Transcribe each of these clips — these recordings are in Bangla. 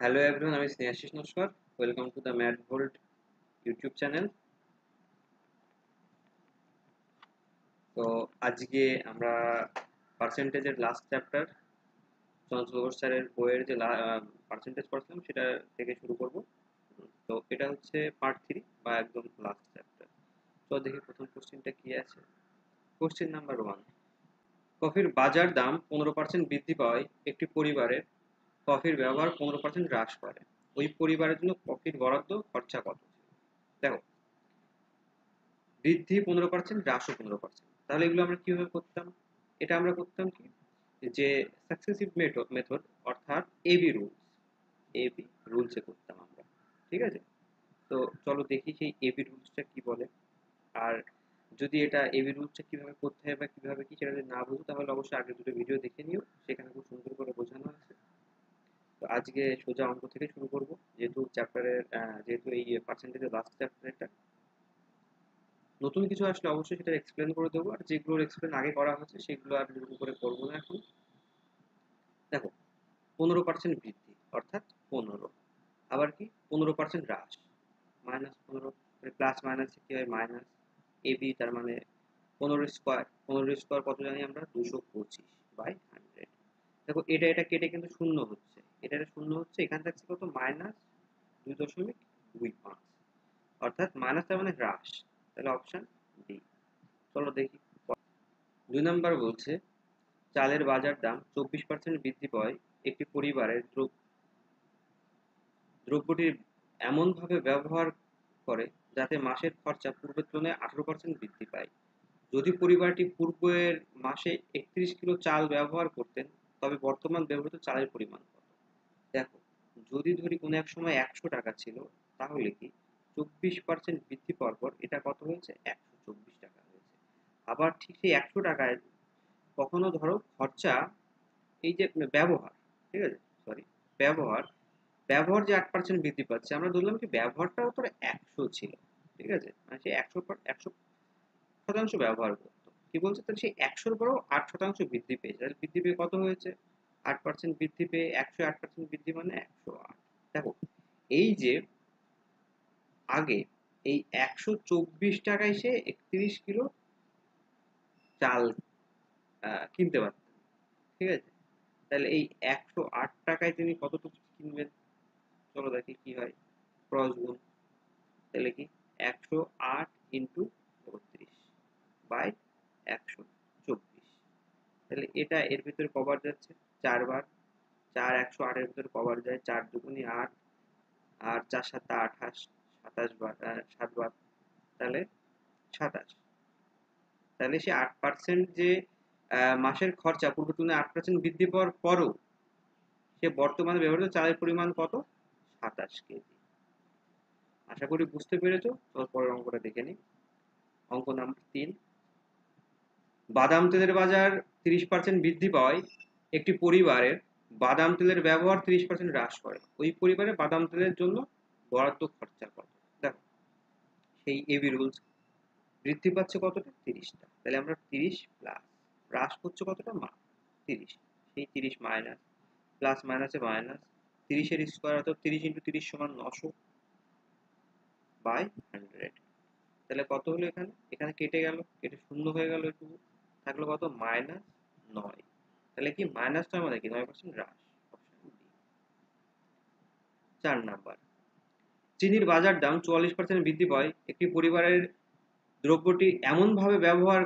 Hello everyone, আমি Snehashis Naskar. Welcome to the Mad Volt YouTube channel. তো আজকে আমরা পার্সেন্টেজের লাস্ট চ্যাপ্টার চঞ্চল ঘোষ স্যারের বইয়ের যে পার্সেন্টেজ পড়ছিলাম সেটা থেকে শুরু করব। তো এটা হচ্ছে পার্ট 3 বা একদম লাস্ট চ্যাপ্টার। তো দেখি প্রথম কোশ্চেনটা কি আছে। কোশ্চেন নাম্বার 1, কফির বাজার দাম 15% বৃদ্ধি পাওয়ায় একটি পরিবারের কফির ব্যবহার 15% হ্রাস করে। ওই পরিবারের জন্য কফির বরাদ্দ খরচা কত? দেখো, বৃদ্ধি 15%, হ্রাসও 15%। তাহলে এগুলো আমরা কিভাবে করতাম? এটা আমরা করতাম কি, যে সাকসেসিভ মেথড, অর্থাৎ এবি রুলস, এবি রুলসে করতাম আমরা। ঠিক আছে? তো চলো দেখি সেই এবি রুলসটা কি বলে। আর যদি এটা এবি রুলসটা কিভাবে করতে হয় বা কিভাবে কি সেটা যদি না বুঝো তাহলে অবশ্যই আগের দুটো ভিডিও দেখে নিও, সেখানে খুব সুন্দর করে বোঝানো আছে। তো আজকে সোজা অঙ্ক থেকে শুরু করব, যেহেতু চ্যাপ্টারের যেহেতু এই পার্সেন্টেজের লাস্ট চ্যাপ্টার এটা। নতুন কিছু আসলে অবশ্যই সেটা এক্সপ্লেন করে দেবো, আর যেগুলোর এক্সপ্লেন আগে করা হয়েছে সেগুলো আর নতুন করে করবো না এখন। দেখো, 15% বৃদ্ধি অর্থাৎ 15, আবার কি 15% হ্রাস, -15, প্লাস মাইনাস কি হয় মাইনাস, এবি তার মানে 15 স্কোয়ার, 15 স্কোয়ার কত জানি আমরা, 225/100। দেখো এটা কেটে কিন্তু শূন্য হচ্ছে, এটা শূন্য হচ্ছে, এখান থাকছে কত, -2.25, অর্থাৎ মাইনাস তার মানে হ্রাস। তাহলে অপশন ডি। চলো দেখি। 2 নাম্বার বলছে, চালের বাজার দাম 24% বৃদ্ধি পাওয়ায় একটি পরিবারের দ্রব্যটির এমনভাবে ব্যবহার করে যাতে মাসের খরচা পূর্বের তুলনায় 18% বৃদ্ধি পায়। যদি পরিবারটি পূর্বের মাসে 31 কিলো চাল ব্যবহার করতেন, তবে বর্তমান ব্যবহৃত চালের পরিমাণ কত? দেখো, যদি ধরি কোনো এক সময় 100 টাকা ছিল, তাহলে কি 24% বৃদ্ধি পাওয়ার পর এটা কত হয়েছে, 124 টাকা হয়েছে। আবার ঠিক সেই 100 টাকায় কখনো ধরো খরচা, এই যে ব্যবহার, ঠিক আছে, সরি, ব্যবহার ব্যবহার যে 8% বৃদ্ধি পাচ্ছে, আমরা ধরলাম কি ব্যবহারটাও তোর 100 ছিল, ঠিক আছে, মানে সে 100% ব্যবহার করতো, কি বলছে, তাহলে সেই 100-র পরেও 8% বৃদ্ধি পেয়েছে, তাহলে বৃদ্ধি পেয়ে কত হয়েছে, 8% বৃদ্ধি পেয়ে 108% বৃদ্ধি মানে 108। দেখো, এই যে আগে এই 124 টাকায় সে 31 কিলো চাল কিনতে পারতেন, ঠিক আছে, তাহলে এই 108 টাকায় তিনি কতটুকু কিনবেন? চলো দেখি কি হয়, ক্রস গুণ। তাহলে কি 108 ইন্টু 32/124, তাহলে এটা এর ভিতরে কবার যাচ্ছে, 4 বার, 4 108 এর ভিতরে কবার যায়, 4 দুগুণি 8, আর 4 7 28, 27 বার, 7 বার, তাহলে 27। তাহলে সে 8% যে মাসের খরচা পূর্বের তুলনায় 8% বৃদ্ধি পাওয়ার পরও সে বর্তমানে ব্যবহৃত চালের পরিমাণ কত, 27 কেজি। আশা করি বুঝতে পেরেছো। চলো পরের অঙ্কটা দেখে নিই। অঙ্ক নাম্বার 3, বাদাম তেলের বাজার 30% বৃদ্ধি পাওয়ায় একটি পরিবারের বাদাম তেলের ব্যবহার 30% হ্রাস করে। ওই পরিবারে বাদাম তেলের জন্য বরাদ্দ খরচা কত? দেখো, সেই এবি রুলস, বৃদ্ধি পাচ্ছে কতটা, 30টা, তাহলে আমরা 30 প্লাস, হ্রাস করছে কতটা, 30, সেই 30 মাইনাস, প্লাস মাইনাসে মাইনাস, 30-এর স্কোয়ার অর্থাৎ 30 ইন্টু 30 সমান 900/100। তাহলে কত হলো, এখানে এখানে কেটে গেল, কেটে শূন্য হয়ে গেল একটু, থাকলো কত, -9। তাহলে কি মাইনাসটা মানে কি, 9% হ্রাস, অপশন ডি। 4 নাম্বার, চিনির বাজার দাম 44% বৃদ্ধি পায় একটি পরিবারের দ্রব্যটি এমনভাবে ব্যবহার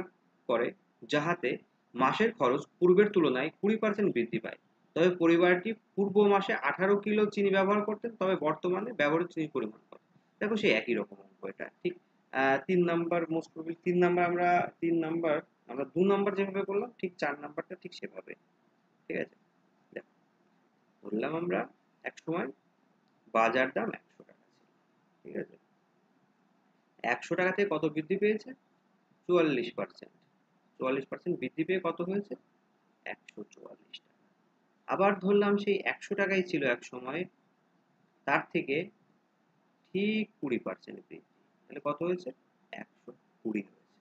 করে যাহাতে মাসের খরচ পূর্বের তুলনায় 20% বৃদ্ধি পায়। তবে পরিবারটি পূর্ব মাসে 18 কিলো চিনি ব্যবহার করতেন, তবে বর্তমানে ব্যবহৃত চিনির পরিমাণ কত? দেখো, সেই একই রকম অঙ্ক এটা, ঠিক। 3 নাম্বার মোস্ট প্রবলি, 3 নাম্বার আমরা, 3 নাম্বার আমরা 2 নাম্বার যেভাবে করলাম, ঠিক 4 নাম্বারটা ঠিক সেভাবে, ঠিক আছে। দেখো, বললাম আমরা এক সময় বাজার দাম 100 টাকা ছিল, ঠিক আছে, 100 টাকা থেকে কত বৃদ্ধি পেয়েছে, 44%। 44% বৃদ্ধি পেয়ে কত হয়েছে, 144 টাকা। আবার ধরলাম সেই 100 টাকাই ছিল এক সময়, তার থেকে ঠিক 20% বৃদ্ধি, তাহলে কত হয়েছে, 120 হয়েছে,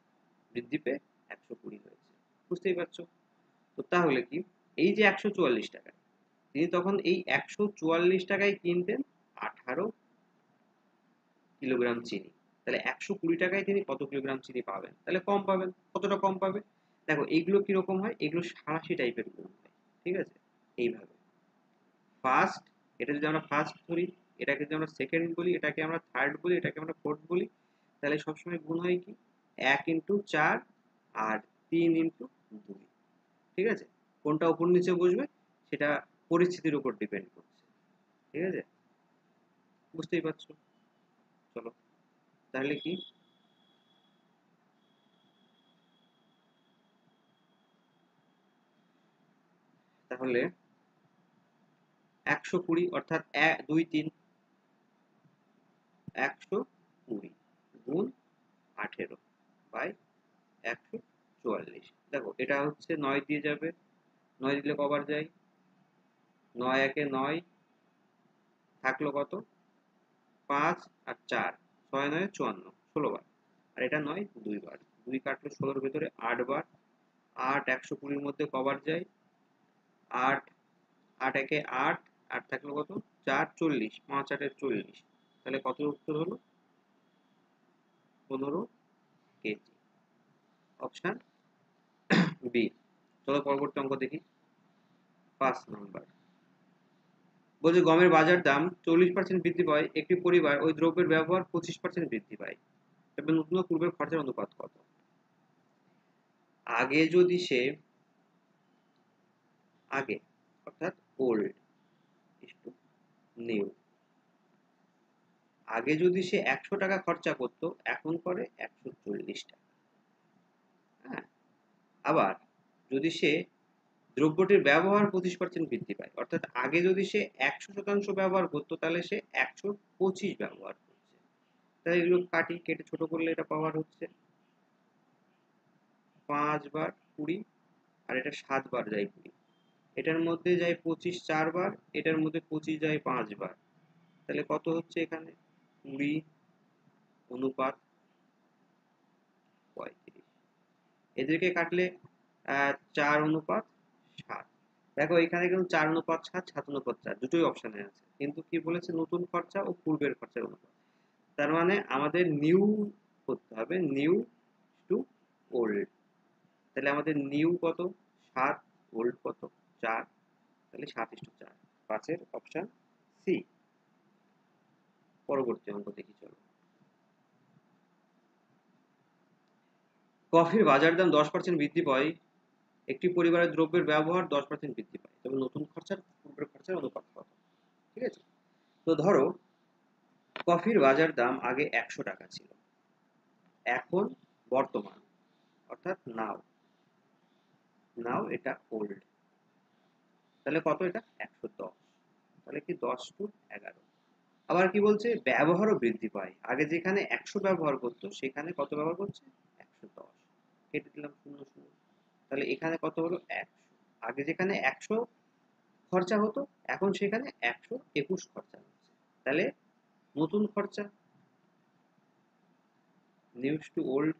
বৃদ্ধি পেয়ে 120 হয়েছে। বুঝতেই পারছো? তো তাহলে কি, এই যে 144 টাকা, তিনি তখন এই 144 টাকায় কিনতেন 18 কিলোগ্রাম চিনি। তাহলে 120 টাকায় তিনি কত কিলোগ্রাম চিনি পাবেন? তাহলে কম পাবেন। কতটা কম পাবে? দেখো এইগুলো কিরকম হয়? এগুলো সাঁড়াশি টাইপের গুণ হয়। ঠিক আছে? এইভাবে ফার্স্ট, এটা যদি আমরা ফার্স্ট ধরি, এটাকে যদি আমরা সেকেন্ড বলি, এটাকে আমরা থার্ড বলি, এটাকে আমরা ফোর্থ বলি, তাহলে সবসময় গুণ হয় কি 1 ইন্টু 4 আর 3 ইন্টু 2। ঠিক আছে? কোনটা উপর নিচে বসবে সেটা পরিস্থিতির উপর ডিপেন্ড করছে। ঠিক আছে? বুঝতেই পারছো? চলো তাহলে কি, তাহলে 120 অর্থাৎ 2 3 120 গুণ 18 বাই 144। দেখো এটা হচ্ছে 9 দিয়ে যাবে, 9 দিলে কবার যায়? 9 একে 9, থাকলো কত? 5 আর 4, 6 9 54, 16 বার। আর এটা 9 2 বার, 2 কাটলো 16 এর ভেতরে 8 বার। 8 120 এর মধ্যে কবার যায়? 8, 8 একে 8, 8 থাকলো কত? 4 40, 5 8 40। তাহলে কত উত্তর হলো? 15 কেজি। Option B. চলো পরবর্তী অঙ্ক দেখি। 5 নাম্বার বলছে গমের বাজার দাম 40% বৃদ্ধি পায়, একটি পরিবার ওই দ্রব্যের ব্যবহার 25% বৃদ্ধি পায়, তবে নতুন ও পূর্বের খরচের অনুপাত কত? আগে যদি সে, আগে অর্থাৎ ওল্ড ইস্টু নিউ, আগে যদি সে 100 টাকা খরচা করতো এখন করে 140 টাকা। হ্যাঁ, আবার যদি সে দ্রব্যটির ব্যবহার 25% বৃদ্ধি পায়, অর্থাৎ আগে যদি সে 100% ব্যবহার করতো তাহলে সে 125 ব্যবহার করছে। তাহলে এগুলো কাটি, কেটে ছোট করলে এটা পাওয়ার হচ্ছে 5 বার 20, আর এটা 7 বার যায় 20। এটার মধ্যে যায় 25 4 বার, এটার মধ্যে 25 যায় 5 বার। তাহলে কত হচ্ছে এখানে? 20 অনুপাত 35। এদেরকে কাটলে 4 অনুপাত 7। দেখো এখানে কিন্তু 4 অনুপাত 7, 7 অনুপাত 4 দুটোই অপশনে আছে, কিন্তু কি বলেছে? নতুন খরচা ও পূর্বের খরচার অনুপাত। তার মানে আমাদের নিউ করতে হবে, নিউ টু ওল্ড। তাহলে আমাদের নিউ কত? 7, ওল্ড কত? 4। তাহলে 7:4, 5 অপশন সি। পরবর্তী অঙ্ক দেখি চলো। কফির বাজার দাম 10% বৃদ্ধি পায়, একটি পরিবারের দ্রব্যের ব্যবহার 10% বৃদ্ধি পায়, তবে নতুন খরচার পূর্বের খরচার অনুপাত কত? ঠিক আছে? তো ধরো কফির বাজার দাম আগে 100 টাকা ছিল, এখন বর্তমান অর্থাৎ নাও, নাও এটা ওল্ড, তাহলে কত? এটা 110। তাহলে কি 10 টু 11। আবার কি বলছে? ব্যবহারও বৃদ্ধি পায়, আগে যেখানে 100 ব্যবহার করতো সেখানে কত ব্যবহার করছে? 110। কেটে দিলাম 0 0। তাহলে এখানে কত হলো? 100। আগে যেখানে 100 খরচা হতো এখন সেখানে 121 খরচা হচ্ছে। তাহলে নতুন খরচা, নিউজ টু ওল্ড,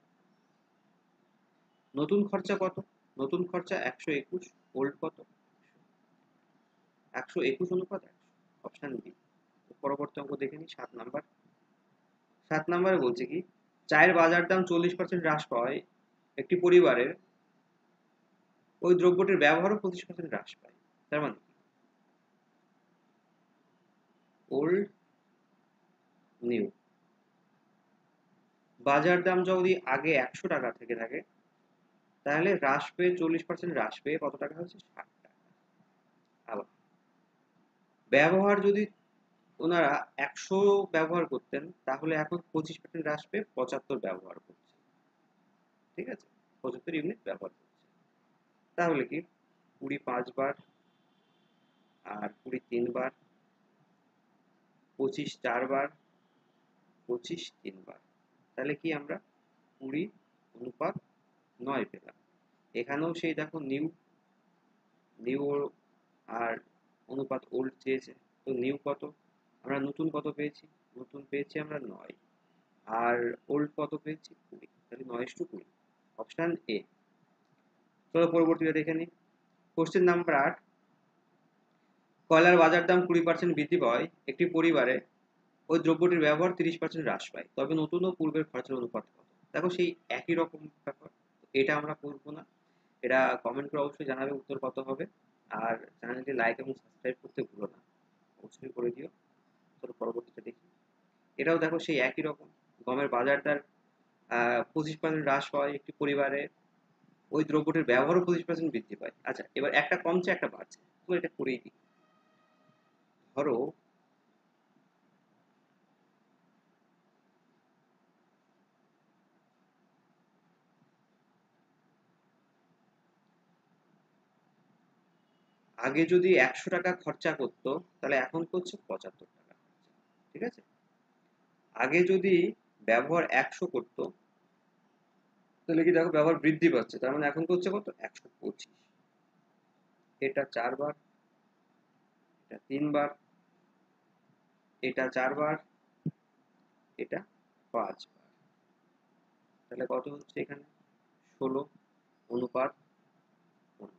নতুন খরচা কত? নতুন খরচা 121, ওল্ড কত? 121 অনুপাত 100, অপশন বি। পরবর্তী অঙ্ক দেখে নিই 7 নাম্বার। 7 নাম্বারে বলছে কি চায়ের বাজার দাম 40% হ্রাস পায়, একটি পরিবারের ওই দ্রব্যটির ব্যবহারও 25% হ্রাস পায়। তার মানে ওল্ড নিউ, বাজার দাম যদি আগে 100 টাকা থেকে থাকে তাহলে হ্রাস পেয়ে 40% হ্রাস পেয়ে কত টাকা হচ্ছে? 60 টাকা। আবার ব্যবহার যদি ওনারা 100 ব্যবহার করতেন তাহলে এখন 25% হ্রাস পেয়ে 75 ব্যবহার করছে। ঠিক আছে? 75 ইউনিট ব্যবহার করছে। তাহলে কি 20 5 বার আর 20 3 বার, 25 4 বার, 25 3 বার। তাহলে কি আমরা 20 অনুপাত 9 পেলাম। এখানেও সেই দেখো নিউ, নিউ আর অনুপাত ওল্ড চেয়েছে, তো নিউ কত? আমরা নতুন কত পেয়েছি? নতুন পেয়েছি আমরা 9, আর ওল্ড কত পেয়েছি? 20। তাহলে 9:20, অপশন এ। চলো পরবর্তীটা দেখে নিই। Question number 8। কয়লার বাজার দাম 20% বৃদ্ধি পাওয়ায় একটি পরিবারে ওই দ্রব্যটির ব্যবহার 30% হ্রাস পায়, তবে নতুন ও পূর্বের খরচের অনুপাত কত? দেখো সেই একই রকম ব্যাপার, এটা আমরা করবো না। এটা কমেন্ট করে অবশ্যই জানাবে উত্তর কত হবে। আর চ্যানেলটি লাইক এবং সাবস্ক্রাইব করতে ভুলো না, অবশ্যই করে দিও। চলো পরবর্তীতে দেখি। এটাও দেখো সেই একই রকম, গমের বাজার দর 25% হ্রাস হয় একটি পরিবারে, ওই দ্রব্যটির ব্যবহারও 25% বৃদ্ধি পায়। আচ্ছা, এবার একটা কমছে একটা বাড়ছে, তো এটা করেই দিই। ধরো আগে যদি 100 টাকা খরচা করতো, তাহলে এখন করছে 75 টাকা খরচা। ঠিক আছে, আগে যদি ব্যবহার 100 করতো, তাহলে কি দেখো ব্যবহার বৃদ্ধি পাচ্ছে, তার মানে এখন করছে কত, 125। এটা 4 বার, এটা 3 বার, এটা 4 বার, এটা 5 বার। তাহলে কত হচ্ছে এখানে, 16 অনুপাত 15।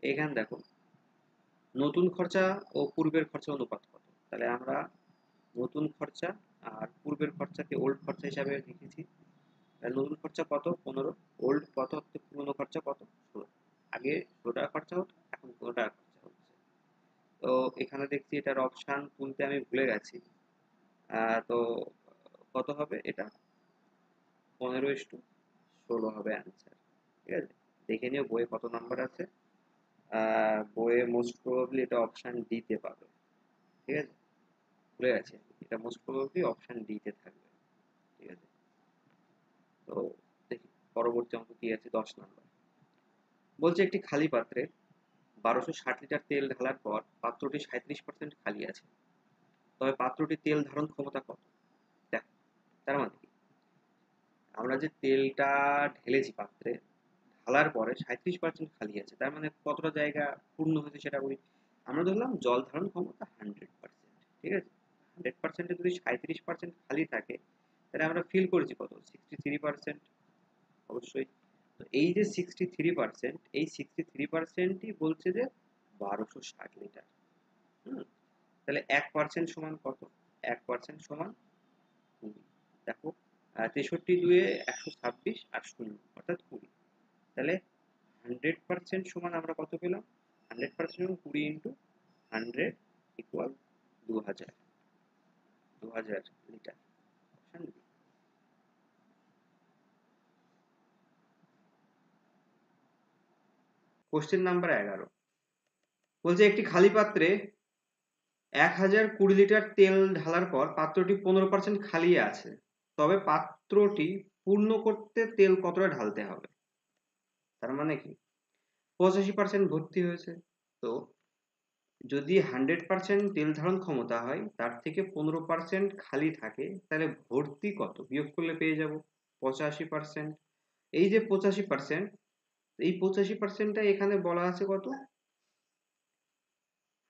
এখানে দেখো নতুন খরচা ও পূর্বের খরচা অনুপাত কত, তাহলে আমরা নতুন খরচা আর পূর্বের খরচাকে ওল্ড খরচা হিসাবে লিখেছি। তাহলে নতুন খরচা কত, 15, ওল্ড কত হচ্ছে, পুরনো খরচা কত, 16। আগে 16 টাকা খরচা হতো, এখন 15 টাকা খরচা হচ্ছে। তো এখানে দেখছি এটার অপশান তুলতে আমি ভুলে গেছি। তো কত হবে এটা, 15:16 হবে অ্যান্সার। ঠিক আছে, দেখে নিও বইয়ে কত নাম্বার আছে। বইয়ে মোস্ট প্রবাবলি এটা অপশান ডি তে পাবে। ঠিক আছে, ভুলে গেছি আমি, এটা মোস্ট প্রবাবলি অপশান ডি তে থাকবে। ঠিক আছে, তো দেখি পরবর্তী অঙ্ক কি আছে। 10 নাম্বার বলছে একটি খালি পাত্রে 1260 লিটার তেল ঢালার পর পাত্রটি 37% খালি আছে, তবে পাত্রটির তেল ধারণ ক্ষমতা কত? দেখো, তার মানে কি, আমরা যে তেলটা ঢেলেছি পাত্রে, ঢালার পরে 37% খালি আছে, তার মানে কতটা জায়গা পূর্ণ হয়েছে সেটা বলি। আমরা ধরলাম জল ধারণ ক্ষমতা 100%। ঠিক আছে, 100%-এ যদি 37% খালি থাকে, তাহলে আমরা ফিল করেছি কত, 63%। অবশ্যই। তো এই যে 63%, এই 63%ই বলছে যে 1260 লিটার। হুম, তাহলে 1% সমান কত, 1% সমান 20। দেখো 63 2 126 আর 0 অর্থাৎ 20। তাহলে 100% সমান আমরা কত পেলাম, 100% সমান 20 into 100 equal 2000, 2000 litre. Option B. Question number 11 বলছে একটি খালি পাত্রে 1020 লিটার তেল ঢালার পর পাত্রটি 15% খালি আছে, তবে পাত্রটি পূর্ণ করতে তেল কতটা ঢালতে হবে? তার মানে কি, 85% ভর্তি হয়েছে, তো যদি 100% তেল ধারণ ক্ষমতা হয়, তার থেকে 15% খালি থাকে, তাহলে ভর্তি কত বিয়োগ করলে পেয়ে যাব 85%। এই যে 85%, এই 85%টা এখানে বলা আছে কত,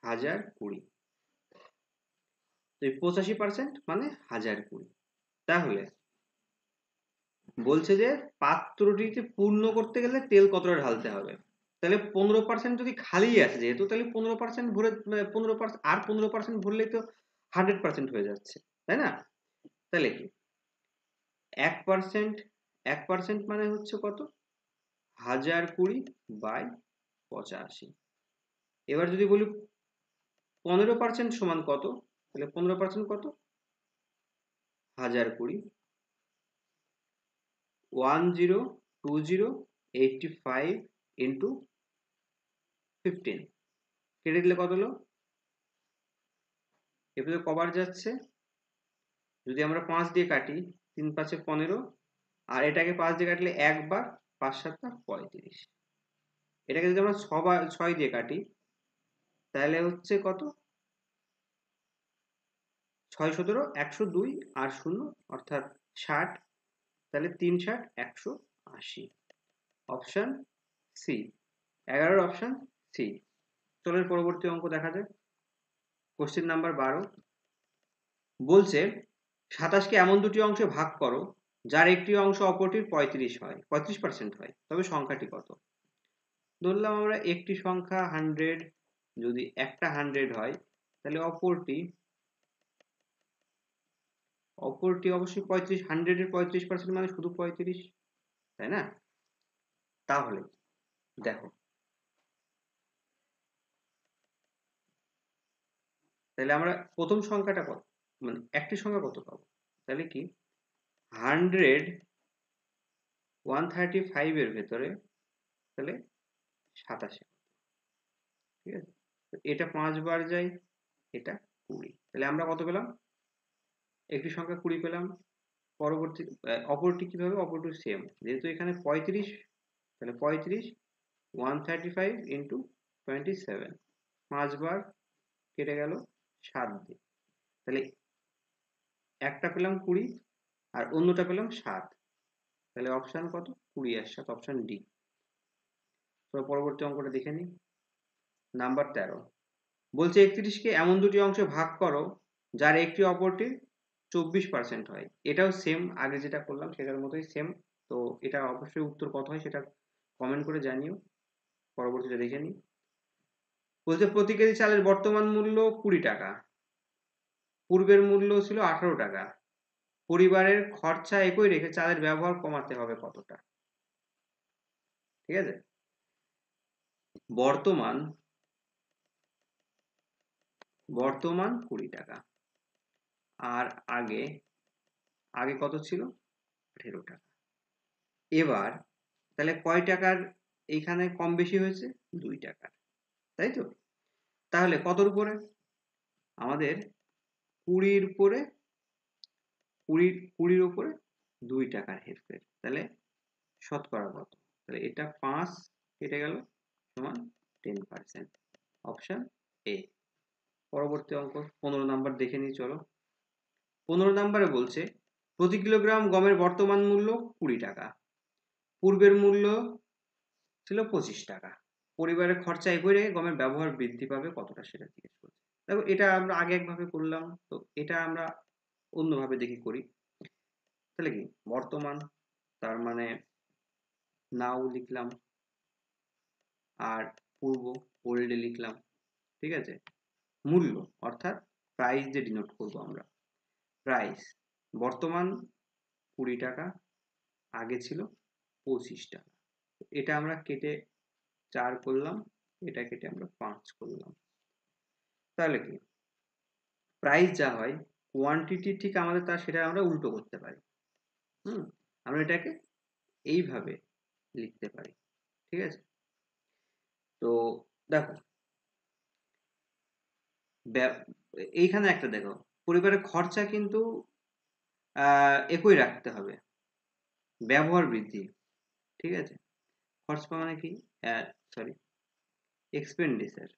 1020। তো এই 85% মানে 1020। তাহলে বলছে যে পাত্রটিতে পূর্ণ করতে গেলে তেল কতটা ঢালতে হবে, তাহলে 15% যদি খালি আছে যেহেতু, তাহলে 15% ভরে 15% আর 15% ভরলেই তো 100% হয়ে যাচ্ছে, তাই না? তাহলে কি 1%, 1% মানে হচ্ছে কত, 1020/85। এবার যদি বলি 15% সমান কত, তাহলে 15% কত, 1020, 102085 ইন্টু 15, কেটে দিলে কত হলো, এবারে কবার যাচ্ছে, যদি আমরা 5 দিয়ে কাটি, 3 5 15, আর এটাকে 5 দিয়ে কাটলে একবার, 5 7 35। এটাকে যদি আমরা 6 দিয়ে কাটি, তাহলে হচ্ছে কত, 6 17 102 আর 0 অর্থাৎ 60। তাহলে 3 60 180। Option C, 11 option C. চলের পরবর্তী অঙ্ক দেখা যাক। কোশ্চেন নাম্বার 12 বলছে 27কে এমন দুটি অংশে ভাগ করো যার একটি অংশ অপরটির 35% হয়, তবে সংখ্যাটি কত? ধরলাম আমরা একটি সংখ্যা 100, যদি একটা 100 হয় তাহলে অপরটি অবশ্যই 35, 100 এর 35% মানে শুধু 35, তাই না? তাহলে দেখো, তাহলে আমরা প্রথম সংখ্যাটা কত, মানে একটি সংখ্যা কত পাবো? তাহলে কি 100 135 এর ভেতরে তাহলে 87, ঠিক আছে? তো এটা 5 বার যায়, এটা 20, তাহলে আমরা কত পেলাম? একটি সংখ্যা 20 পেলাম। পরবর্তী অপরটি কিভাবে? অপরটি সেম, যেহেতু এখানে 35, তাহলে 35 135 ইন্টু 27, 5 বার কেটে গেল 7 দিয়ে, তাহলে একটা পেলাম 20 আর অন্যটা পেলাম 7, তাহলে অপশন কত? 20 আর 7, অপশন ডি। তো পরবর্তী অঙ্কটা দেখে নিই। নাম্বার 13 বলছে 31কে এমন দুটি অংশে ভাগ করো যার একটি অপরটির 24% হয়। এটাও সেম, আগে যেটা করলাম সেটার মতোই সেম। তো এটা অবশ্যই উত্তর কত হয় সেটা কমেন্ট করে জানিও। পরবর্তীটা দেখে নিই। বলছে প্রতি কেজি চালের বর্তমান মূল্য 20 টাকা, পূর্বের মূল্য ছিল 18 টাকা, পরিবারের খরচা একই রেখে চালের ব্যবহার কমাতে হবে কতটা? ঠিক আছে, বর্তমান 20 টাকা, আর আগে কত ছিল? 18 টাকা। এবার তাহলে কয় টাকার এইখানে কম বেশি হয়েছে? 2 টাকার, তাই তো? তাহলে কতর উপরে? আমাদের 20 উপরে 20 উপরে 2 টাকার হেরফের, তাহলে শতকরা কত? তাহলে এটা 5 কেটে গেল সমান 10%, অপশন এ। পরবর্তী অঙ্ক 15 নাম্বার দেখে নিই, চলো। 15 নাম্বারে বলছে প্রতি কিলোগ্রাম গমের বর্তমান মূল্য 20 টাকা, পূর্বের মূল্য ছিল 25 টাকা, পরিবারের খরচা একই রেখে গমের ব্যবহার বৃদ্ধি পাবে কতটা সেটা জিজ্ঞেস করছে। দেখো, এটা আমরা আগে একভাবে করলাম, তো এটা আমরা অন্যভাবে দেখি করি। তাহলে কি বর্তমান, তার মানে নাও লিখলাম, আর পূর্ব ওল্ডে লিখলাম, ঠিক আছে? মূল্য অর্থাৎ প্রাইস দিয়ে ডিনোট করব আমরা। প্রাইস বর্তমান 20 টাকা, আগে ছিল 25 টাকা, এটা আমরা কেটে 4 করলাম, এটা কেটে আমরা 5 করলাম। তাহলে কি প্রাইস যা হয় কোয়ান্টিটি ঠিক আমাদের তা সেটা আমরা উল্টো করতে পারি। আমরা এটাকে এইভাবে লিখতে পারি, ঠিক আছে? তো দেখো, এইখানে একটা দেখো, পরিবারের খরচা কিন্তু একই রাখতে হবে, ব্যবহার বৃদ্ধি, ঠিক আছে? খরচা মানে কি, সরি, এক্সপেন্ডিচার।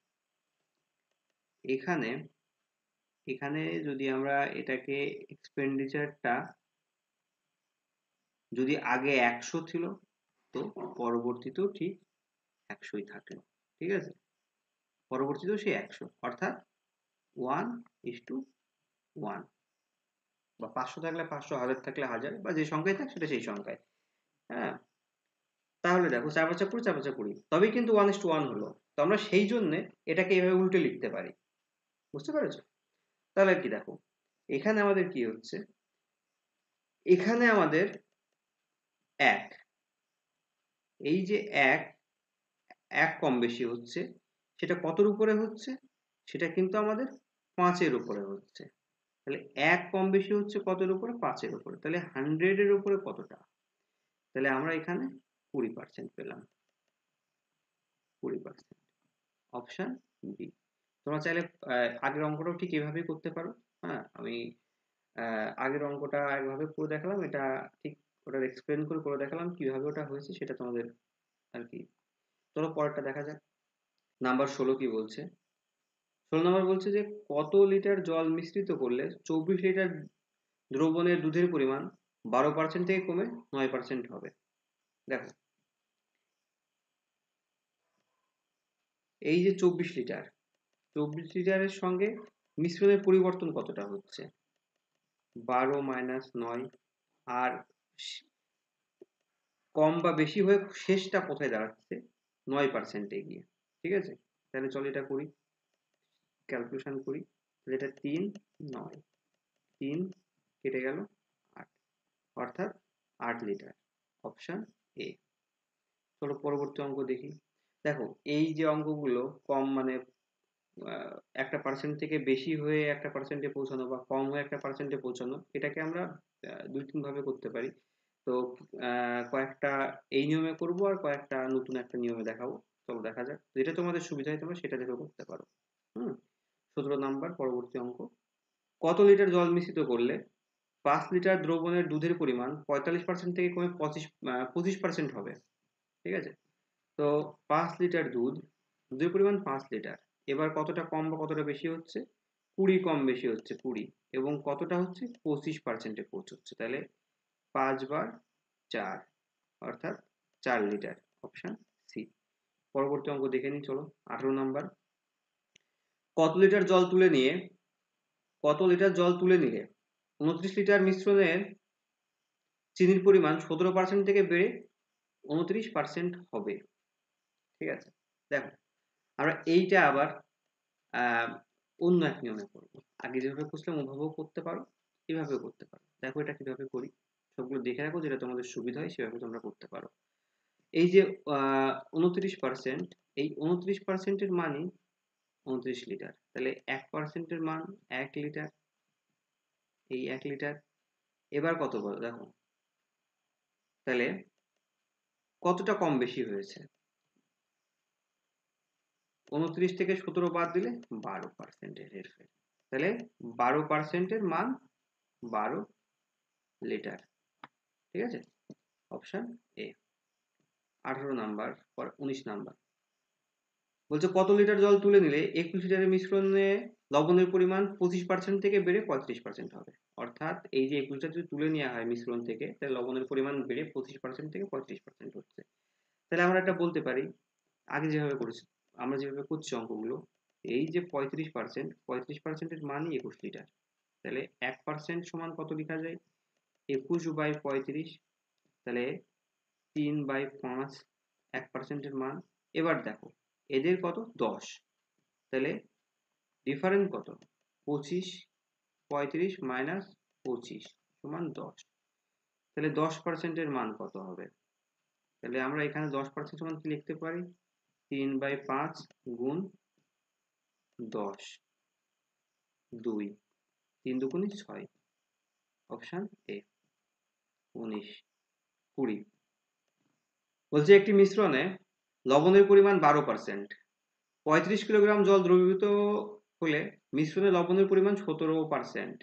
এখানে যদি আমরা এটাকে এক্সপেন্ডিচারটা যদি আগে 100 ছিল, তো পরবর্তীতেও ঠিক 100ই থাকলো, ঠিক আছে? পরবর্তীতেও সেই 100, অর্থাৎ 1:1, বা 500 থাকলে 500, 1000 থাকলে 1000, বা যে সংখ্যায় থাক সেটা সেই সংখ্যায়। হ্যাঁ, তাহলে দেখো 4×5 = 4×5 = 20, তবেই কিন্তু 1:1 হলো। তো আমরা সেই জন্য এটাকে এভাবে উল্টে লিখতে পারি, বুঝতে পেরেছো? তাহলে কি দেখো, এখানে আমাদের কি হচ্ছে, এখানে আমাদের 1, এই যে 1 কম বেশি হচ্ছে, সেটা কতর উপরে হচ্ছে? সেটা কিন্তু আমাদের 5-এর উপরে হচ্ছে। তাহলে 1 কম বেশি হচ্ছে কতের উপরে? 5-এর উপরে। তাহলে 100 এর উপরে কতটা? তাহলে আমরা এখানে 20% পেলাম, 20%, অপশন বি। তোমরা চাইলে আগের অঙ্কটাও ঠিক এভাবেই করতে পারো। হ্যাঁ, আমি আগের অঙ্কটা একভাবে করে দেখালাম, এটা ঠিক ওটার এক্সপ্লেন করে দেখালাম কিভাবে ওটা হয়েছে, সেটা তোমাদের আর কি। চলো পরেরটা দেখা যাক। নাম্বার 16 কি বলছে? 16 নম্বর বলছে যে কত লিটার জল মিশ্রিত করলে 24 লিটার দ্রবণের দুধের পরিমাণ 12% থেকে কমে 9% হবে? দেখো, এই যে 24 লিটারের সঙ্গে মিশ্রণের পরিবর্তন কতটা হচ্ছে? 12 - 9, আর কম বা বেশি হয়ে শেষটা কোথায় দাঁড়াচ্ছে? 9%-এ গিয়ে, ঠিক আছে? তাহলে চলো এটা করি। ক্যালকুলেশন করি, যেটা 3 9 3 কেটে গেল 8, অর্থাৎ 8 লিটার। Option A. চলো পরবর্তী অঙ্ক দেখি। দেখো এই যে অঙ্কগুলো কম মানে একটা পার্সেন্ট থেকে বেশি হয়ে একটা পার্সেন্টে পৌঁছানো বা কম হয়ে একটা পার্সেন্টে পৌঁছানো, এটাকে আমরা দুই তিন ভাবে করতে পারি। তো কয়েকটা এই নিয়মে করব আর কয়েকটা নতুন একটা নিয়মে দেখাবো। চলো দেখা যাক, যেটা তোমাদের সুবিধা হয় তোমরা সেটা দেখে করতে পারো। 17 নাম্বার পরবর্তী অঙ্ক। কত লিটার জল মিশ্রিত করলে 5 লিটার দ্রবণের দুধের পরিমাণ 45% থেকে কমে 25% হবে? ঠিক আছে, তো 5 লিটার দুধের পরিমাণ 5 লিটার, এবার কতটা কম বা কতটা বেশি হচ্ছে? 20 কম বেশি হচ্ছে 20, এবং কতটা হচ্ছে 25%-এ পৌঁছচ্ছে, তাহলে 5/4 অর্থাৎ 4 লিটার। Option C. পরবর্তী অঙ্ক দেখে নিই চলো। 18 নাম্বার। কত লিটার জল তুলে নিলে 29 লিটার মিশ্রণের চিনির পরিমাণ 17% থেকে বেড়ে 29% হবে? ঠিক আছে, দেখো আমরা এইটা আবার অন্য এক নিয়মে করবো। আগে যেভাবে করছিলাম ওভাবেও করতে পারো, এভাবেও করতে পারো। দেখো এটা কিভাবে করি, সবগুলো দেখে রাখো, যেটা তোমাদের সুবিধা হয় সেভাবে তোমরা করতে পারো। এই যে 29%, এই 29%-এর মানই 29 লিটার, তাহলে 1%-এর মান 1 লিটার, এই 1 লিটার। এবার কত বলো দেখো, তাহলে কতটা কম বেশি হয়েছে? 29 থেকে 17 বাদ দিলে 12%-এর হেরফের, তাহলে 12%-এর মান 12 লিটার। ঠিক আছে, অপশন এ। 18 নাম্বার পর 19 নাম্বার বলছে কত লিটার জল তুলে নিলে 21 লিটারের মিশ্রণে লবণের পরিমাণ 25% থেকে বেড়ে 35% হবে? অর্থাৎ এই যে 21 লিটার যদি তুলে নেওয়া হয় মিশ্রণ থেকে, তাহলে লবণের পরিমাণ বেড়ে 25% থেকে 35% হচ্ছে। তাহলে আমরা এটা বলতে পারি, আগে যেভাবে করেছি, আমরা যেভাবে করছি অঙ্কগুলো, এই যে 35%-এর মানই 21 লিটার, তাহলে 1% সমান কত লেখা যায়? 21/35, তাহলে 3/5 1%-এর মান। এবার দেখো এদের কত 10, তাহলে ডিফারেন্স কত? 25, 35 মাইনাস 25 সমান 10, তাহলে 10%-এর মান কত হবে? তাহলে আমরা এখানে 10% সমান কি লিখতে পারি? 3/5 গুণ 10, 2, 3 দুগুণে 6। Option A. 19 20 বলছে একটি মিশ্রণে লবণের পরিমাণ 12%, 35 কিলোগ্রাম জল দ্রবীভূত হলে মিশ্রণে লবণের পরিমাণ 17%,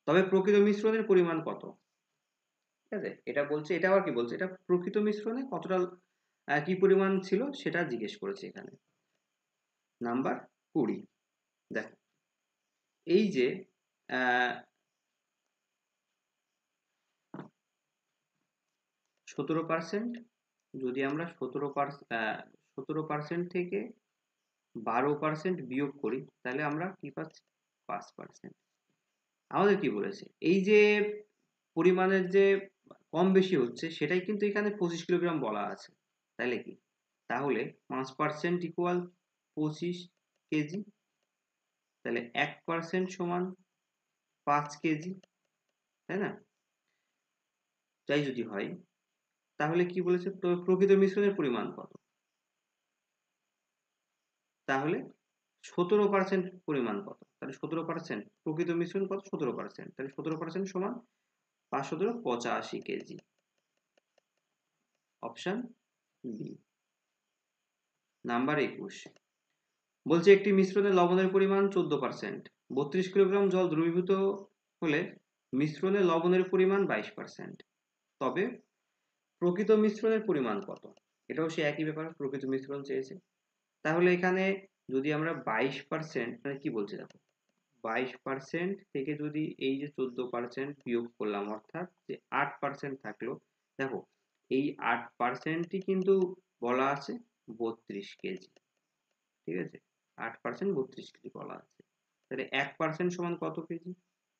তবে প্রকৃত মিশ্রণের পরিমাণ কত? ঠিক আছে, এটা বলছে, এটা আবার কি বলছে, এটা প্রকৃত মিশ্রণে কতটা কি পরিমাণ ছিল সেটা জিজ্ঞেস করেছে এখানে। নাম্বার 20, দেখো এই যে 17%, যদি আমরা 17% থেকে 12% বিয়োগ করি, তাহলে আমরা কি পাচ্ছি? 5%। আমাদের কি বলেছে, এই যে পরিমাণের যে কম বেশি হচ্ছে সেটাই কিন্তু এখানে 25 কিলোগ্রাম বলা আছে, তাহলে কি, তাহলে 5% ইকুয়াল 25 কেজি, তাহলে 1% সমান 5 কেজি, তাই না? তাই যদি হয় তাহলে কি বলেছে, তো প্রকৃত মিশ্রণের পরিমাণ কত? তাহলে 17% পরিমাণ কত? তাহলে 17% প্রকৃত মিশ্রণ কত? 17%, তাহলে 17% সমান 5 85 কেজি। Option B. নাম্বার 21 বলছে একটি মিশ্রণে লবণের পরিমাণ 14%, 32 কিলোগ্রাম জল দ্রবীভূত হলে মিশ্রণে লবণের পরিমাণ 22%, তবে প্রকৃত মিশ্রণের পরিমাণ কত? এটাও সে একই ব্যাপার, প্রকৃত মিশ্রণ চেয়েছে। তাহলে এখানে যদি আমরা 22%, মানে কি বলছে দেখো, 22% থেকে যদি এই যে 14% বিয়োগ করলাম, অর্থাৎ যে 8% থাকলো, দেখো এই 8%ই কিন্তু বলা আছে 32 কেজি। ঠিক আছে, 8% 32 কেজি বলা আছে, তাহলে 1% সমান কত কেজি?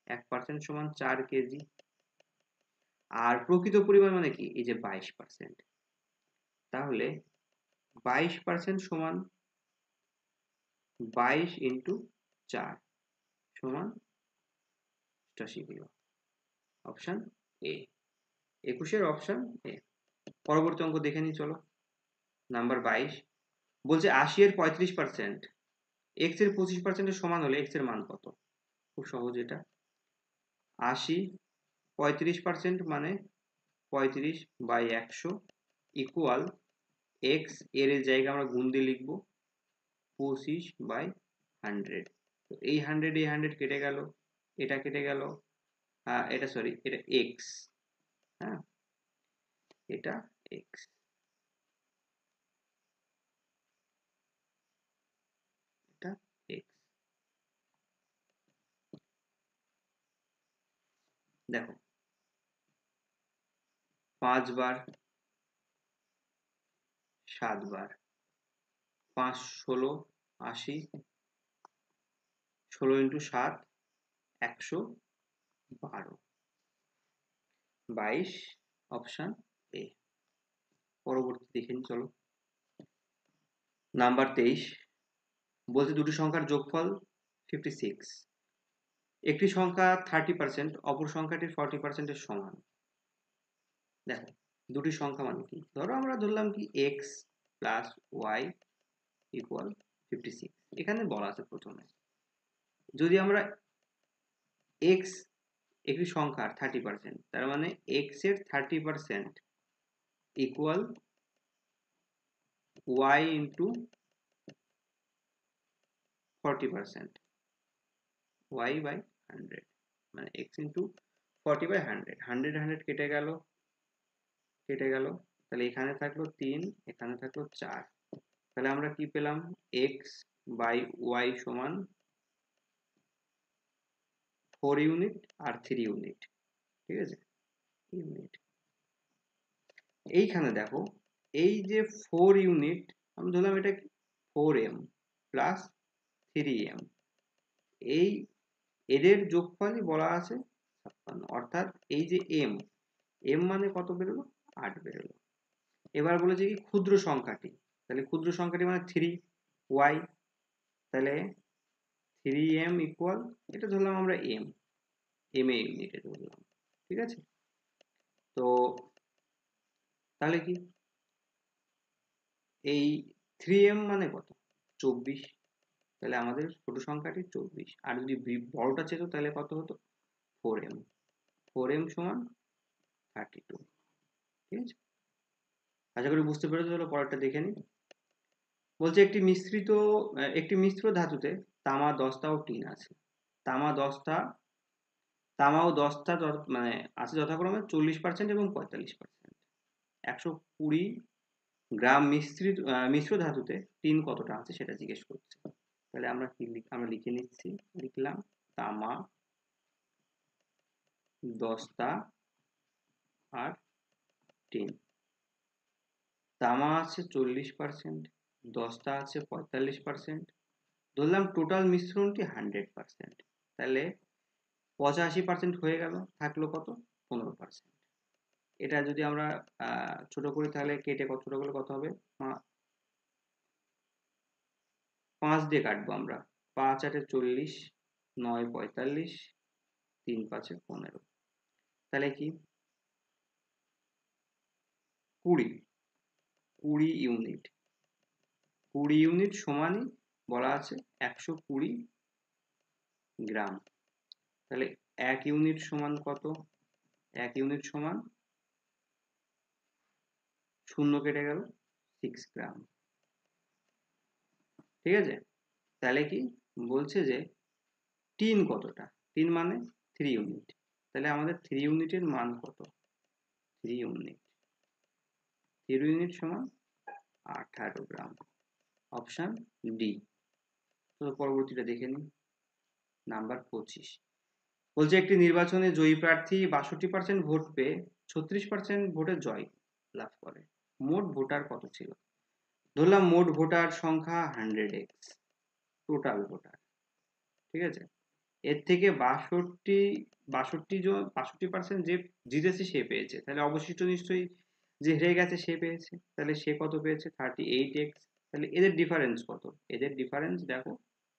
1% সমান 4 কেজি। আর প্রকৃত পরিমাণ মানে কি, এই যে 22%, তাহলে 22% সমান 22 ইন্টু 4 সমান 88 কিলো। অপশন এ, 21-এর অপশন এ। পরবর্তী অঙ্ক দেখে নিই চলো। নাম্বার 22 বলছে 80 এর 35% x এর 25% এর সমান হলে x এর মান কত? খুব সহজ এটা। 80 35% মানে 35/100 ইকুয়াল x এর জায়গায় আমরা গুণ দিয়ে লিখব 25/100। তো এই 100 এই 100 কেটে গেল, এটা কেটে গেল, এটা সরি এটা x, হ্যাঁ এটা x, এটা x। দেখো 5 বার 7 বার 5 16 80 16 ইন্টু 7 112 22 অপশন এ। পরবর্তী দেখে নিই চলো। নাম্বার 23 বলছে দুটি সংখ্যার যোগফল 56, একটি সংখ্যা 30% অপর সংখ্যাটির 40% এর সমান। দেখো দুটি সংখ্যা মানে কি, ধরো আমরা ধরলাম কি x প্লাস y ইকুয়াল 56। এখানে বলা আছে প্রথমে যদি আমরা x একটি সংখ্যার 30%, তার মানে x এর 30% equal y into 40%, y by 100, মানে x ইন্টু 40/100। 100 কেটে গেল, তাহলে এখানে থাকলো 3, এখানে থাকলো 4। তাহলে আমরা কি পেলাম, x বাই y সমান 4 ইউনিট আর 3 ইউনিট। ঠিক আছে, ইউনিট। এইখানে দেখো এই যে 4 ইউনিট আমি ধরলাম এটা কি 4m প্লাস 3m, এই এদের যোগফলই বলা আছে 56। অর্থাৎ এই যে m মানে কত বেরোলো, 8 বেরোলো। এবার বলেছে কি ক্ষুদ্র সংখ্যাটি, তাহলে ক্ষুদ্র সংখ্যাটি মানে 3y, তাহলে 3m ইকুয়াল, এটা ধরলাম আমরা m এ ইউনিটে ধরলাম। ঠিক আছে, তো তাহলে কি এই 3m মানে কত, 24। তাহলে আমাদের ছোট সংখ্যাটি 24, আর যদি বড়টা চেত তাহলে কত হতো 4m, 4m সমান 32। ঠিক আছে, আশা করি বুঝতে পেরেছো। চলো পরেরটা দেখে নিই। বলছে একটি মিশ্র ধাতুতে তামা, দস্তা ও টিন আছে। তামা ও দস্তা মানে আছে যথাক্রমে 40% এবং 45%। 120 গ্রাম মিশ্র ধাতুতে টিন কতটা আছে সেটা জিজ্ঞেস করছে। তাহলে আমরা লিখে নিচ্ছি, লিখলাম তামা, দস্তা আর টিন। তামা আছে 40%, দস্তা আছে 45%, ধরলাম টোটাল মিশ্রণটি 100%, তাহলে 85% হয়ে গেল, থাকলো কত 15%। এটা যদি আমরা ছোট করি তাহলে কেটে ছোট করলে কত হবে, 5 দিয়ে কাটবো আমরা, 5 8 40, 9 45, 3 5 15, তাহলে কি 20 ইউনিট। 20 ইউনিট সমানই বলা আছে 120 গ্রাম। তাহলে 1 ইউনিট সমান কত, 1 ইউনিট সমান 0 কেটে গেল 6 গ্রাম। ঠিক আছে, তাহলে কি বলছে যে টিন কতটা, টিন মানে 3 ইউনিট, তাহলে আমাদের 3 ইউনিটের মান কত, 3 ইউনিট সমান 18 গ্রাম। Option D. তো পরবর্তীটা দেখে নিই। নাম্বার 25 বলছে একটি নির্বাচনে জয়ী প্রার্থী 62% ভোট পেয়ে 36% ভোটে জয় লাভ করে। মোট ভোটার কত ছিল? ধরলাম মোট ভোটার সংখ্যা 100x টোটাল ভোটার। ঠিক আছে, এর থেকে 62% যে জিতেছে সে পেয়েছে, তাহলে অবশিষ্ট নিশ্চয়ই যে হেরে গেছে সে পেয়েছে, তাহলে সে কত পেয়েছে 38x। তাহলে এদের ডিফারেন্স কত, এদের ডিফারেন্স দেখো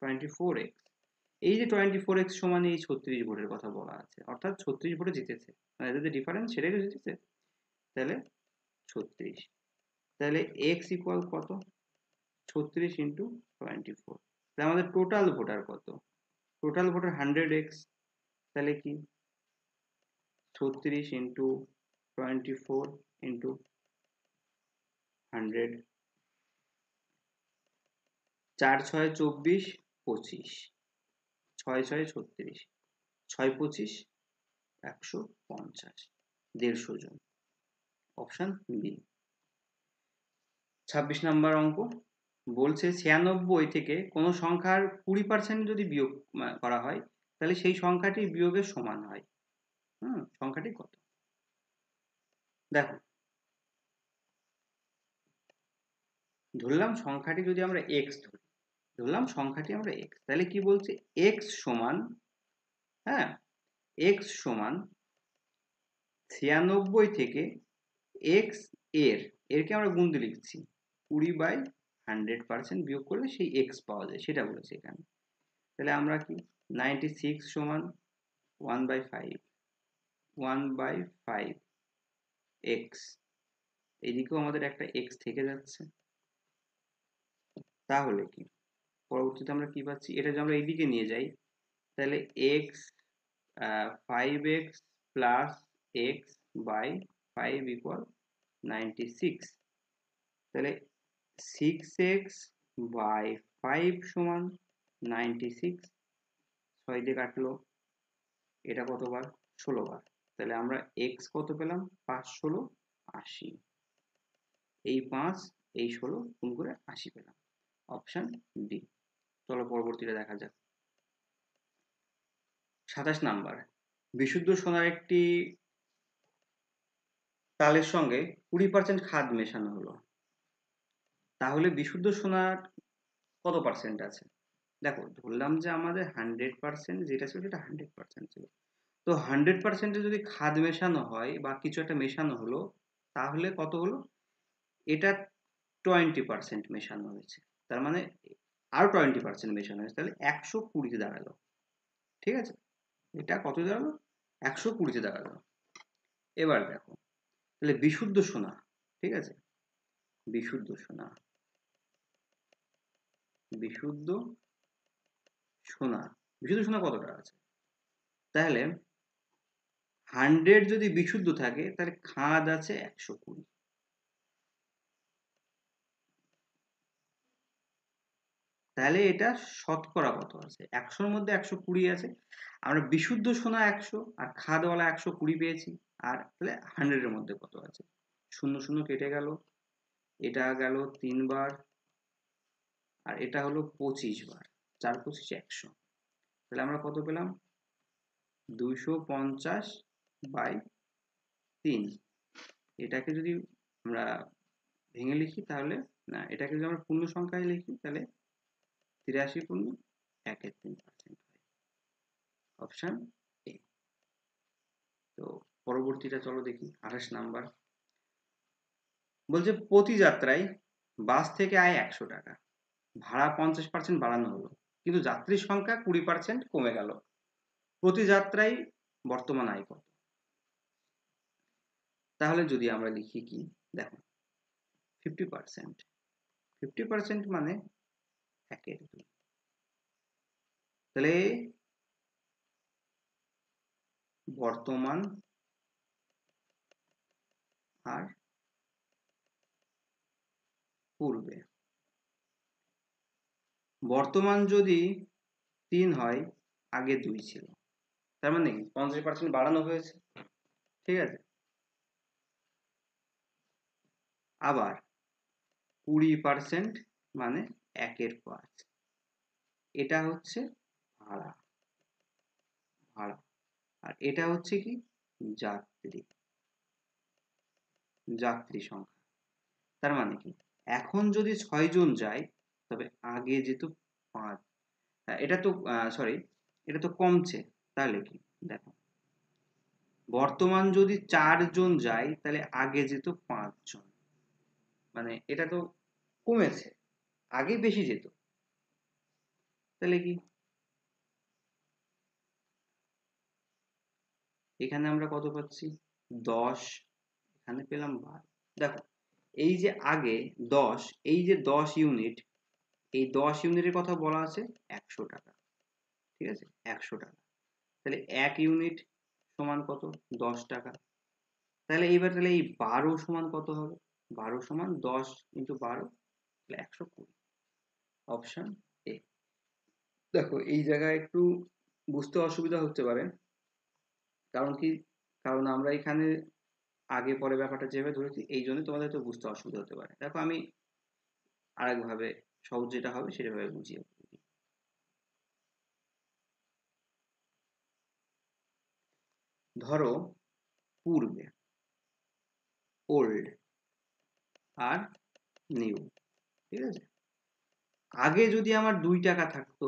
24x। এই যে 24x সমান এই 36 ভোটের কথা বলা আছে, অর্থাৎ 36 ভোটে জিতেছে, মানে এদের যে ডিফারেন্স সেটাই তো জিতেছে। তাহলে 36, তাহলে x ইকুয়াল কত? 36 ইন্টু 24। তাহলে আমাদের টোটাল ভোটার কত? Total voter 100x। তাহলে কি 36 ইন্টু 24 ইন্টু 100, 4 6 24 25, 6 6 36, 6 25 150, 150 জন। Option B. 26 নাম্বার অঙ্ক বলছে 96 থেকে কোনো সংখ্যার 20% যদি বিয়োগ করা হয় তাহলে সেই সংখ্যাটি বিয়োগের সমান হয়। সংখ্যাটি কত? দেখো, ধরলাম সংখ্যাটি যদি আমরা x ধরি, ধরলাম সংখ্যাটি আমরা x, তাহলে কি বলছে x সমান, হ্যাঁ, x সমান 96 থেকে x এরকে আমরা গুণতে লিখছি 20/100% বিয়োগ করলে সেই x পাওয়া যায়, সেটা বলেছে এখানে। তাহলে আমরা কি 96 সমান 1/5 x, এদিকেও আমাদের একটা x থেকে যাচ্ছে। তাহলে কি পরবর্তীতে আমরা কি পাচ্ছি, এটা যদি আমরা এইদিকে নিয়ে যাই তাহলে x 5x plus x by 5 equal 96। তাহলে 6x বাই 5 সমান 96, 6 দিয়ে কাটলো, এটা কতবার? 16 বার। তাহলে আমরা x কত পেলাম? 5 16 80, এই 5 এই 16 গুণ করে 80 পেলাম। Option D. চলো পরবর্তীটা দেখা যাক। 27 নাম্বার, বিশুদ্ধ সোনার একটি তালের সঙ্গে 20% খাদ মেশানো হলো, তাহলে বিশুদ্ধ সোনার কত পার্সেন্ট আছে? দেখো, ধরলাম যে আমাদের 100% যেটা ছিল সেটা 100% ছিল, তো 100%-এ যদি খাদ মেশানো হয় বা কিছু একটা মেশানো হলো, তাহলে কত হলো? এটা 20% মেশানো হয়েছে, তার মানে আরো 20% মেশানো হয়েছে, তাহলে 120-তে দাঁড়ালো। ঠিক আছে, এটা কত দাঁড়ালো? 120-তে দাঁড়ালো। এবার দেখো, তাহলে বিশুদ্ধ সোনা, ঠিক আছে, বিশুদ্ধ সোনা, বিশুদ্ধ সোনা, বিশুদ্ধ সোনা কতটা আছে? তাহলে 100 যদি বিশুদ্ধ থাকে তাহলে খাদ আছে 120, তাহলে এটা শতকরা কত আছে? 100-র মধ্যে 120 আছে, আমরা বিশুদ্ধ সোনা 100 আর খাদওয়ালা 120 পেয়েছি, আর তাহলে 100-এর মধ্যে কত আছে? 0 0 কেটে গেল, এটা গেল 3 বার, আর এটা হলো 25 বার, 4 25 100, তাহলে আমরা কত পেলাম? 250/3। এটাকে যদি আমরা ভেঙে লিখি তাহলে, না, এটাকে যদি আমরা পূর্ণ সংখ্যায় লিখি তাহলে 83 পূর্ণ 1/3% হয়। Option A. তো পরবর্তীটা চলো দেখি। 28 নাম্বার বলছে প্রতি যাত্রায় বাস থেকে আয় 100 টাকা, ভাড়া 50% বাড়ানো হলো, কিন্তু যাত্রীর সংখ্যা 20% কমে গেল, প্রতি যাত্রায় বর্তমান আয় কত? তাহলে যদি আমরা লিখি কি, দেখো 50%, 50% মানে 1/2, তাহলে বর্তমান আর পূর্বে, বর্তমান যদি 3 হয়, আগে 2 ছিল, তার মানে 50% বাড়ানো হয়েছে। ঠিক আছে, আবার 20% মানে 1/5, এটা হচ্ছে ভাড়া, ভাড়া, আর এটা হচ্ছে কি যাত্রী, যাত্রী সংখ্যা। তার মানে কি, এখন যদি 6 জন যায় তবে আগে যেত 5, এটা তো সরি, এটা তো কমছে, তাহলে কি দেখো, বর্তমান যদি 4 জন যায় তাহলে আগে যেত 5 জন, মানে এটা তো কমেছে, আগে বেশি যেত। তাহলে কি এখানে আমরা কত পাচ্ছি 10, এখানে পেলাম 12। দেখো এই যে আগে 10, এই যে 10 ইউনিট, এই 10 ইউনিটের কথা বলা আছে 100 টাকা, ঠিক আছে, 100 টাকা। তাহলে 1 ইউনিট সমান কত 10 টাকা। তাহলে এইবার তাহলে এই 12 সমান কত হবে, 12 সমান 10 ইন্টু 12, তাহলে 120, অপশন এ। দেখো এই জায়গায় একটু বুঝতে অসুবিধা হতে পারে, কারণ কি, কারণ আমরা এখানে আগে পরে ব্যাপারটা যেভাবে ধরেছি এই জন্য তোমাদের তো বুঝতে অসুবিধা হতে পারে। দেখো আমি আরেকভাবে সহজ যেটা হবে সেভাবে বুঝিয়ে দিই। ধরো পূর্বে, ওল্ড আর নিউ, ঠিক আছে। আগে যদি আমার 2 টাকা থাকতো,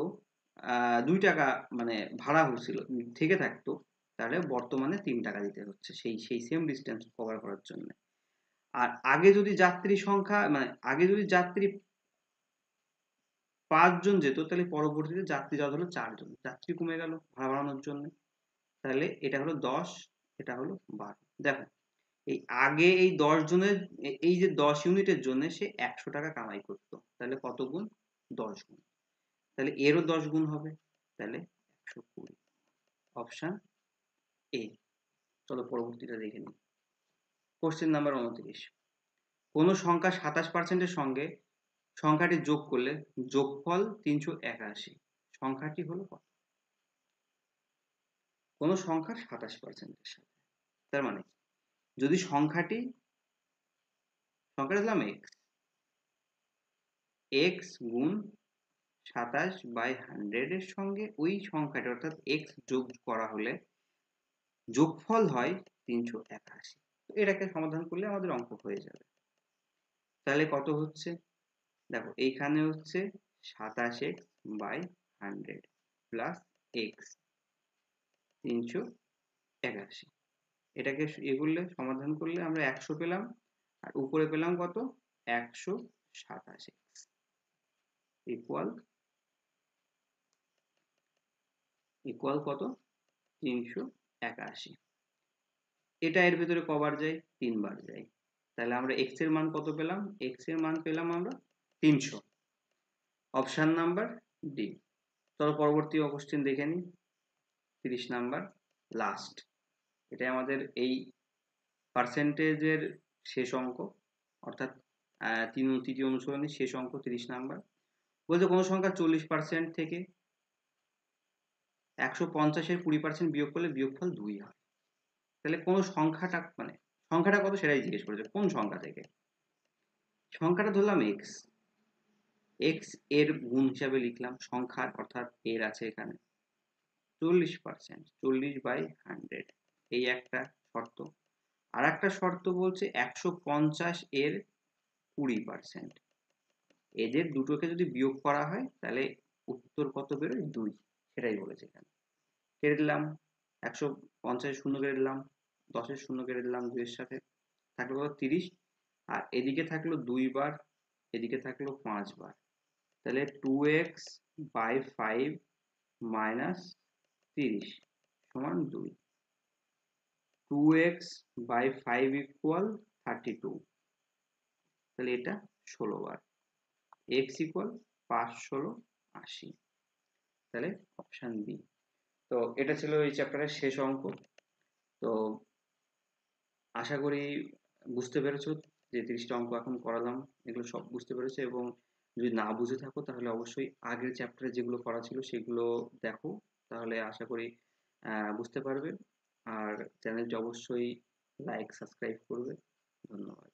2 টাকা মানে ভাড়া হচ্ছিল থেকে থাকতো, তাহলে বর্তমানে 3 টাকা দিতে হচ্ছে সেই সেই সেম ডিস্টেন্স কভার করার জন্য। আর আগে যদি যাত্রী সংখ্যা মানে আগে যদি যাত্রী 5 জন যেত, তাহলে পরবর্তীতে যাত্রী যাওয়া হলো 4 জন, যাত্রী কমে গেল ভাড়া বাড়ানোর জন্য। তাহলে এটা হলো 10, এটা হলো 12। দেখো এই আগে এই 10 জনের এই যে 10 ইউনিটের জন্য সে 100 টাকা কামাই করতো, তাহলে কত গুণ 10 গুণ, তাহলে এরও 10 গুণ হবে, তাহলে 120, অপশন এ। চলো পরবর্তীটা দেখে নিই। কোশ্চেন নাম্বার 29, কোন সংখ্যা 27% সঙ্গে সংখ্যাটি যোগ করলে যোগফল 381, সংখ্যাটি হলো কত? কোন সংখ্যার 27% সাথে, তার মানে যদি সংখ্যাটা দিলাম x গুণ 27/100 এর সঙ্গে ওই সংখ্যাটা অর্থাৎ x যোগ করা হলে যোগফল হয় 381। এটাকে সমাধান করলে আমাদের অঙ্ক হয়ে যাবে। তাহলে কত হচ্ছে, দেখো এইখানে হচ্ছে 27x/100 প্লাস x 381, এটাকে এগুলো সমাধান করলে আমরা 100 পেলাম, আর উপরে পেলাম কত 127x ইকুয়াল কত 381। এটা এর ভিতরে কবার যায় 3 বার যায়, তাহলে আমরা x এর মান কত পেলাম, x এর মান পেলাম আমরা 300, অপশন নাম্বার ডি। চলো পরবর্তী কোশ্চেন দেখে নিই। 30 নাম্বার লাস্ট, এটা আমাদের এই পার্সেন্টেজের শেষ অঙ্ক, অর্থাৎ তৃতীয় অনুশীলনের শেষ অঙ্ক 30 নাম্বার। বলতে কোনো সংখ্যা 40% থেকে 150-এর 20% বিয়োগ করলে বিয়োগফল 2 হয়। তাহলে কোন সংখ্যাটা মানে সংখ্যাটা কত সেটাই জিজ্ঞেস করেছে, কোন সংখ্যা থেকে। সংখ্যাটা ধরলাম x, x এর গুণ হিসাবে লিখলাম সংখ্যার, অর্থাৎ এর আছে এখানে 40%, 40/100, এই একটা শর্ত। আর একটা শর্ত বলছে 150 এর 20%, এদের দুটোকে যদি বিয়োগ করা হয় তাহলে উত্তর কত বেরোয় 2, সেটাই বলেছে এখানে। কেটে দিলাম 150 শূন্য কেটে দিলাম, 10 শূন্য কেটে দিলাম 2 এর সাথে, থাকলো কত 30, আর এদিকে থাকলো 2 বার, এদিকে থাকলো 5 বার, তাহলে 2x/5 মাইনাস 30 সমান 2, 2x/5 ইকুয়াল 32, তাহলে এটা 16 বার, x ইকুয়াল 5 16 80, তাহলে অপশন বি। তো এটা ছিল এই চ্যাপ্টারের শেষ অঙ্ক। তো আশা করি বুঝতে পেরেছো যে 30টা অঙ্ক এখন করালাম এগুলো সব বুঝতে পেরেছো, এবং যদি না বুঝে থাকো তাহলে অবশ্যই আগের চ্যাপ্টারে যেগুলো করা ছিল সেগুলো দেখো, তাহলে আশা করি বুঝতে পারবে। আর চ্যানেলটি অবশ্যই লাইক সাবস্ক্রাইব করবে। ধন্যবাদ।